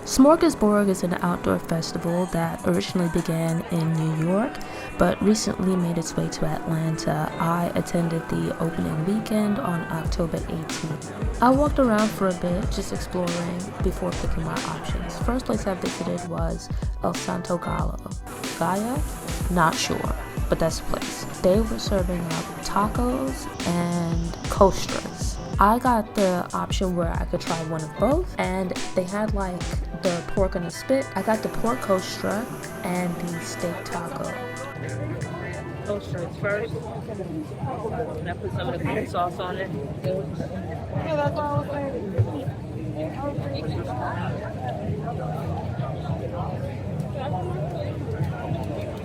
Smorgasburg is an outdoor festival that originally began in New York, but recently made its way to Atlanta. I attended the opening weekend on October 18th. I walked around for a bit, just exploring before picking my options. First place I visited was El Santo Gallo. Gaia? Not sure, but that's the place. They were serving up tacos and costras. I got the option where I could try one of both, and they had like the pork on a spit. I got the pork kostra and the steak taco. Kostras first. And I put some of the pink sauce on it. Yeah, that's what I was saying.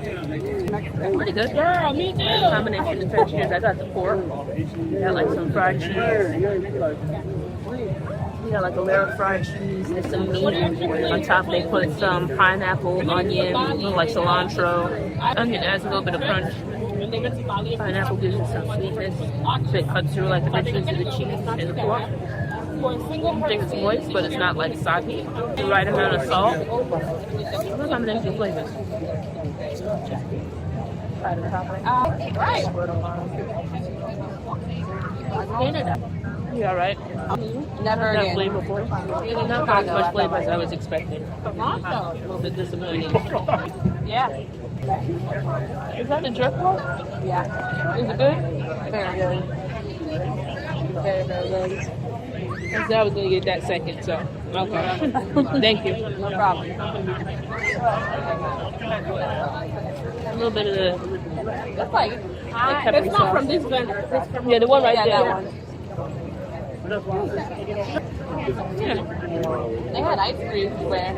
Pretty good. Girl, me too. Combination of textures. I got the pork. Got like some fried cheese. You got like a layer of fried cheese and some meat. On top they put some pineapple, onion, like cilantro. Onion adds a little bit of crunch. Pineapple gives it some sweetness. So it cuts through like the richness of the cheese and the pork. I think it's moist, but it's not like soggy. The right amount of salt. What combination of flavors? Right. You alright? Never Not again. flavorful. Not as much flavor as I was expecting. A little bit disappointing. Yeah. Is that the jerk pork? Yeah. Is it good? Very good. Very, very good. I said I was going to get that second, so. Okay. Thank you. No problem. A little bit of the. That's like, pepper it's not sauce. from this vendor. It's from Yeah, the one right yeah, there. that one. Yeah. They had ice cream everywhere.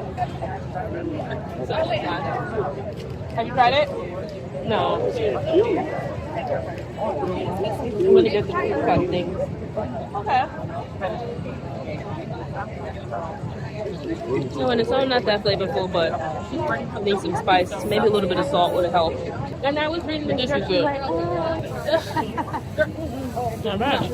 Have you tried it? No. I'm going to get the cut thing. Okay. No, and it's all not that flavorful, but I need some spice. Maybe a little bit of salt would have helped. And I was reading the This is instructions good. like, Not bad.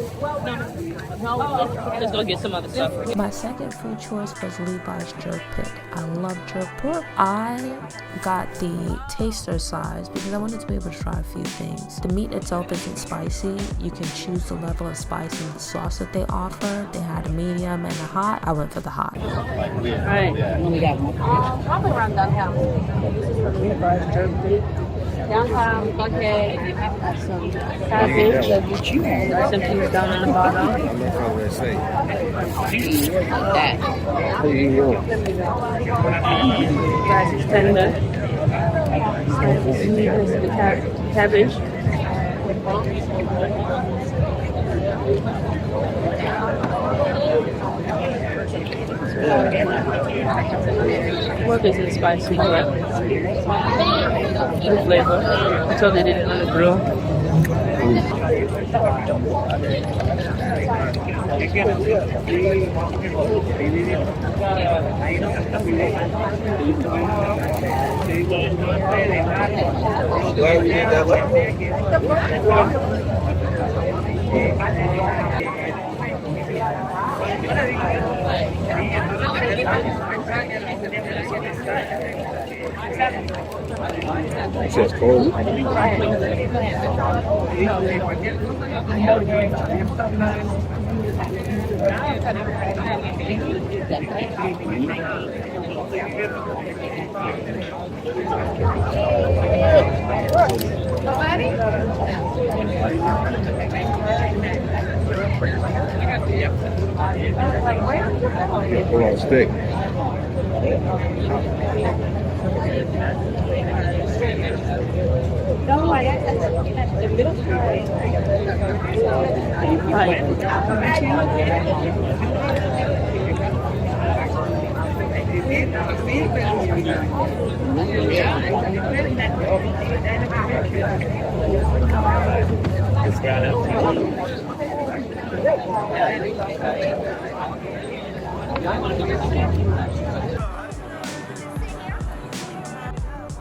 Let's go get some other stuff. My second food choice was Levi's jerk pit. I love jerk pork. I got the taster size because I wanted to be able to try a few things. The meat itself isn't spicy. You can choose the level of spice in the sauce that they offer. They had a medium and a hot. I went for the hot. Alright. probably around downtown. Levi's jerk pit. Downtown, okay. Some cabbage. Some cheese down on the bottom. That. Rice is tender. The cabbage. Pork isn't spicy, but good flavor. Until they did it on the grill. It says cold. Hold on, stick.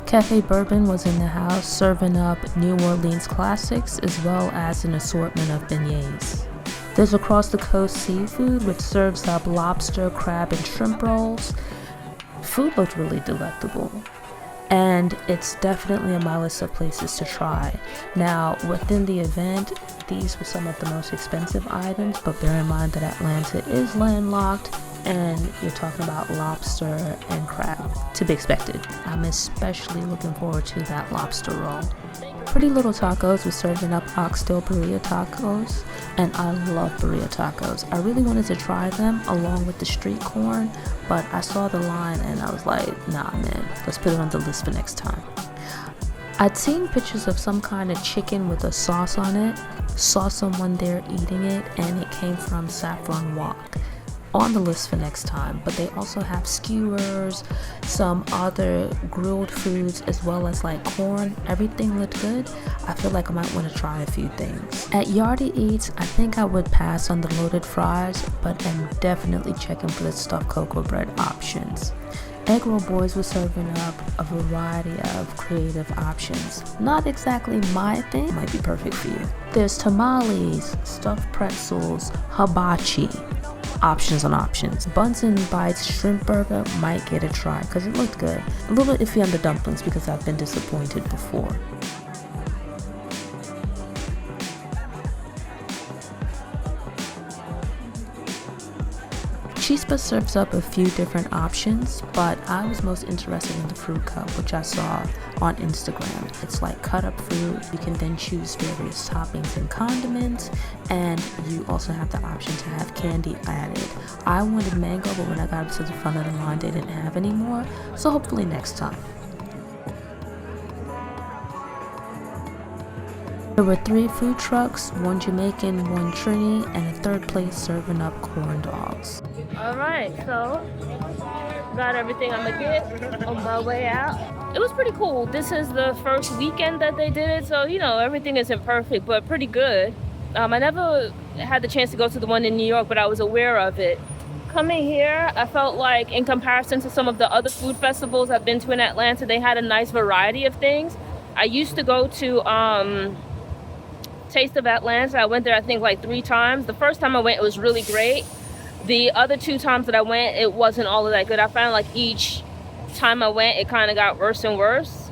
Cafe Bourbon was in the house serving up New Orleans classics as well as an assortment of beignets. There's across the coast seafood which serves up lobster, crab, and shrimp rolls. Food looked really delectable, and it's definitely on my list of places to try. Now, within the event, these were some of the most expensive items, but bear in mind that Atlanta is landlocked, and you're talking about lobster and crab. To be expected. I'm especially looking forward to that lobster roll. Pretty Little Tacos was serving up oxtail burrito tacos, and I love burrito tacos. I really wanted to try them along with the street corn, but I saw the line and I was like, nah man, let's put it on the list for next time. I'd seen pictures of some kind of chicken with a sauce on it, saw someone there eating it, and it came from Saffron Walk. On the list for next time, but they also have skewers, some other grilled foods, as well as like corn. Everything looked good. I feel like I might want to try a few things. At Yardie Eats, I think I would pass on the loaded fries, but am definitely checking for the stuffed cocoa bread options. Egg Roll Boys was serving up a variety of creative options. Not exactly my thing, might be perfect for you. There's tamales, stuffed pretzels, hibachi. Options on options. Buns and Bites shrimp burger might get a try because it looked good. A little bit iffy on the dumplings because I've been disappointed before. Chispa serves up a few different options, but I was most interested in the fruit cup, which I saw on Instagram. It's like cut up fruit. You can then choose various toppings and condiments, and you also have the option to have candy added. I wanted mango, but when I got up to the front of the line, they didn't have any more, so hopefully next time. There were 3 food trucks, 1 Jamaican, 1 Trini, and a third place serving up corn dogs. Alright, so got everything I'm gonna get on my way out. It was pretty cool. This is the first weekend that they did it, so everything isn't perfect, but pretty good. I never had the chance to go to the one in New York, but I was aware of it. Coming here, I felt like in comparison to some of the other food festivals I've been to in Atlanta, they had a nice variety of things. I used to go to Taste of Atlanta. I went there I think like 3 times. The first time I went, it was really great. The other 2 times that I went, it wasn't all of that good. I found like each time I went, it kind of got worse and worse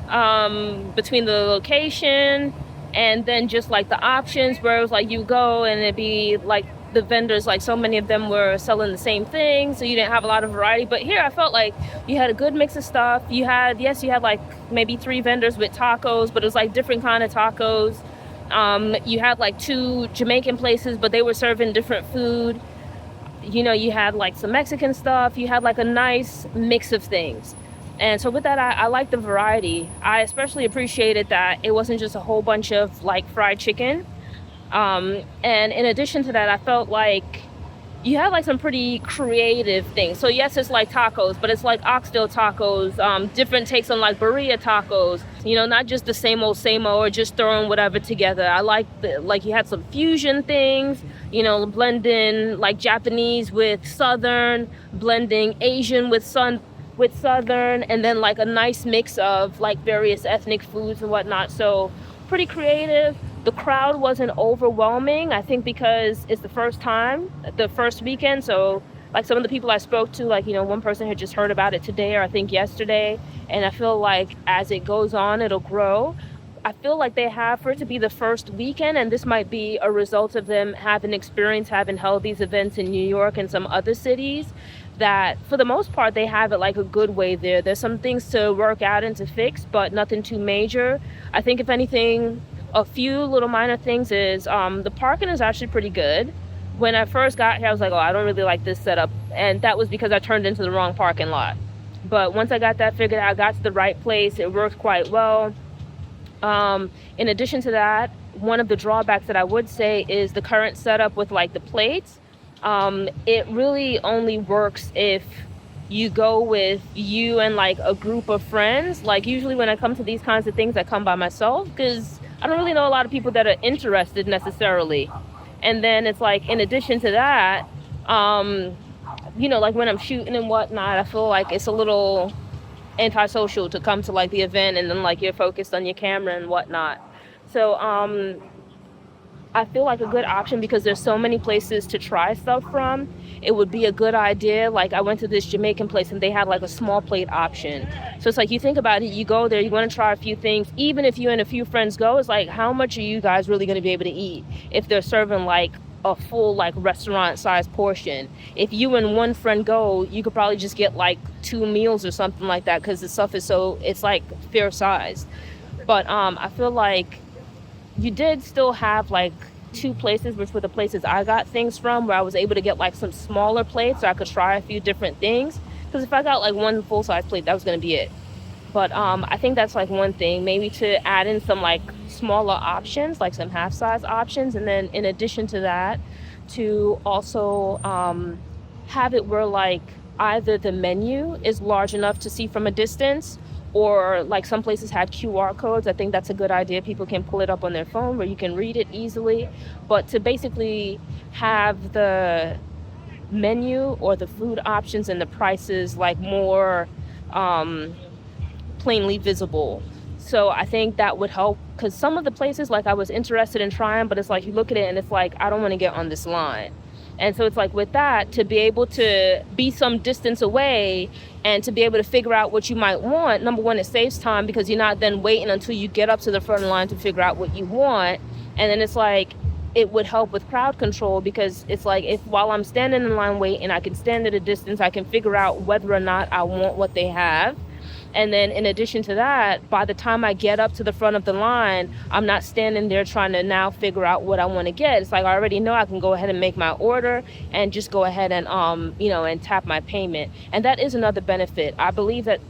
between the location and then just like the options, where it was like you go and it'd be like the vendors, like so many of them were selling the same thing, so you didn't have a lot of variety. But here I felt like you had a good mix of stuff. You had like maybe 3 vendors with tacos, but it was like different kind of tacos. You had like 2 Jamaican places, but they were serving different food. You had like some Mexican stuff. You had like a nice mix of things. And so with that, I like the variety. I especially appreciated that it wasn't just a whole bunch of like fried chicken. And in addition to that, I felt like you had like some pretty creative things. So yes, it's like tacos, but it's like oxtail tacos, different takes on like burrito tacos, not just the same old or just throwing whatever together. I like you had some fusion things, blending like Japanese with Southern, blending Asian with Southern, and then like a nice mix of like various ethnic foods and whatnot. So pretty creative. The crowd wasn't overwhelming, I think because it's the first weekend. So like some of the people I spoke to, like, one person had just heard about it today or I think yesterday. And I feel like as it goes on, it'll grow. I feel like they have, for it to be the first weekend, and this might be a result of them having held these events in New York and some other cities, that for the most part, they have it like a good way there. There's some things to work out and to fix, but nothing too major. I think if anything, a few little minor things is the parking is actually pretty good. When I first got here, I was like, oh, I don't really like this setup. And that was because I turned into the wrong parking lot. But once I got that figured out, I got to the right place. It worked quite well. In addition to that, one of the drawbacks that I would say is the current setup with like the plates. It really only works if you go with you and like a group of friends. Like usually when I come to these kinds of things, I come by myself because I don't really know a lot of people that are interested necessarily. And then it's like, in addition to that, like when I'm shooting and whatnot, I feel like it's a little antisocial to come to like the event and then like you're focused on your camera and whatnot. So I feel like a good option because there's so many places to try stuff from. It would be a good idea. Like I went to this Jamaican place and they had like a small plate option. So it's like you think about it, you go there, you want to try a few things. Even if you and a few friends go, it's like how much are you guys really going to be able to eat if they're serving like a full like restaurant size portion? If you and one friend go, you could probably just get like 2 meals or something like that because the stuff is it's like fair sized. But I feel like you did still have like 2 places, which were the places I got things from, where I was able to get like some smaller plates so I could try a few different things. Because if I got like one full size plate, that was going to be it. But I think that's like one thing, maybe to add in some like smaller options, like some half size options. And then in addition to that, to also have it where like either the menu is large enough to see from a distance, or like some places had QR codes. I think that's a good idea. People can pull it up on their phone where you can read it easily. But to basically have the menu or the food options and the prices like more plainly visible. So I think that would help, because some of the places like I was interested in trying, but it's like you look at it and it's like I don't want to get on this line. And so it's like with that, to be able to be some distance away and to be able to figure out what you might want, number one, it saves time because you're not then waiting until you get up to the front of the line to figure out what you want. And then it's like it would help with crowd control, because it's like if while I'm standing in line waiting, I can stand at a distance, I can figure out whether or not I want what they have. And then in addition to that, by the time I get up to the front of the line, I'm not standing there trying to now figure out what I want to get. It's like I already know I can go ahead and make my order and just go ahead and and tap my payment. And that is another benefit. I believe that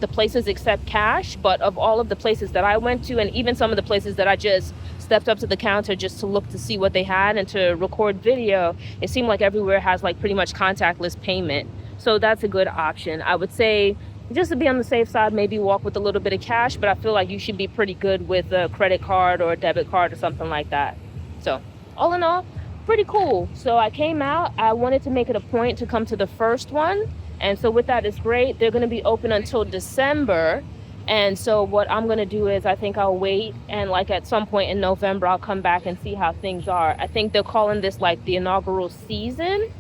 the places accept cash, but of all of the places that I went to, and even some of the places that I just stepped up to the counter just to look to see what they had and to record video, it seemed like everywhere has like pretty much contactless payment. So that's a good option. I would say, just to be on the safe side, maybe walk with a little bit of cash, but I feel like you should be pretty good with a credit card or a debit card or something like that. So all in all, pretty cool. So I came out, I wanted to make it a point to come to the first one. And so with that, it's great. They're going to be open until December. And so what I'm going to do is I think I'll wait, and like at some point in November, I'll come back and see how things are. I think they're calling this like the inaugural season.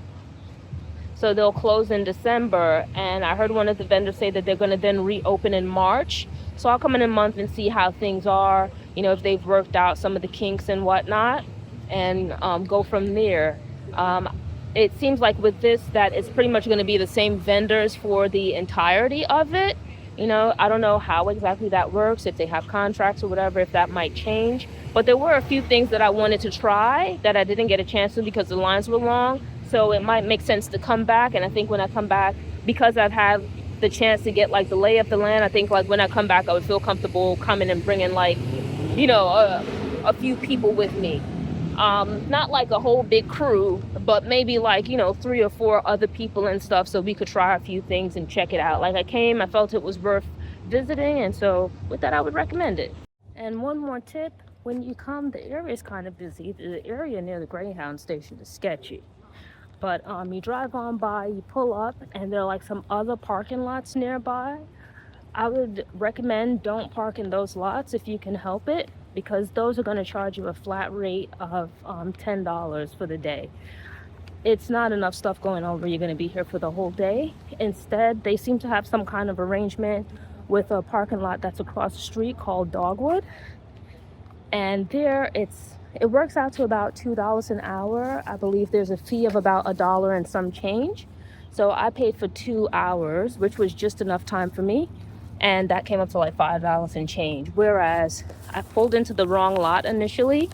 So they'll close in December, and I heard one of the vendors say that they're going to then reopen in March. So I'll come in a month and see how things are, if they've worked out some of the kinks and whatnot, and go from there. It seems like with this that it's pretty much going to be the same vendors for the entirety of it. I don't know how exactly that works, if they have contracts or whatever, if that might change. But there were a few things that I wanted to try that I didn't get a chance to because the lines were long. So it might make sense to come back. And I think when I come back, because I've had the chance to get like the lay of the land, I think like when I come back, I would feel comfortable coming and bringing like, a few people with me. Not like a whole big crew, but maybe like, 3 or 4 other people and stuff, so we could try a few things and check it out. Like I came, I felt it was worth visiting, and so with that, I would recommend it. And one more tip, when you come, the area is kind of busy. The area near the Greyhound station is sketchy. But you drive on by, you pull up, and there are like some other parking lots nearby. I would recommend don't park in those lots if you can help it, because those are going to charge you a flat rate of $10 for the day. It's not enough stuff going on where you're going to be here for the whole day. Instead, they seem to have some kind of arrangement with a parking lot that's across the street called Dogwood. And there it works out to about $2 an hour. I believe there's a fee of about $1 and some change. So I paid for 2 hours, which was just enough time for me. And that came up to like $5 and change. Whereas I pulled into the wrong lot initially.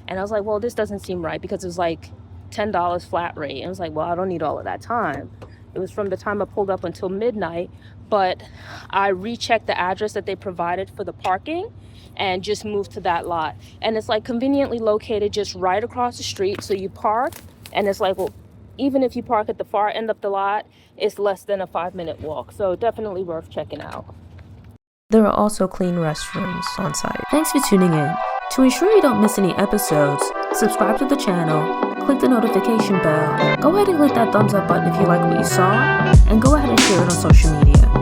And I was like, well, this doesn't seem right, because it was like $10 flat rate. And I was like, well, I don't need all of that time. It was from the time I pulled up until midnight. But I rechecked the address that they provided for the parking and just moved to that lot. And it's like conveniently located just right across the street. So you park, and it's like, well, even if you park at the far end of the lot, it's less than a 5-minute walk. So definitely worth checking out. There are also clean restrooms on site. Thanks for tuning in. To ensure you don't miss any episodes, subscribe to the channel, click the notification bell, go ahead and click that thumbs up button if you like what you saw, and go ahead and share it on social media.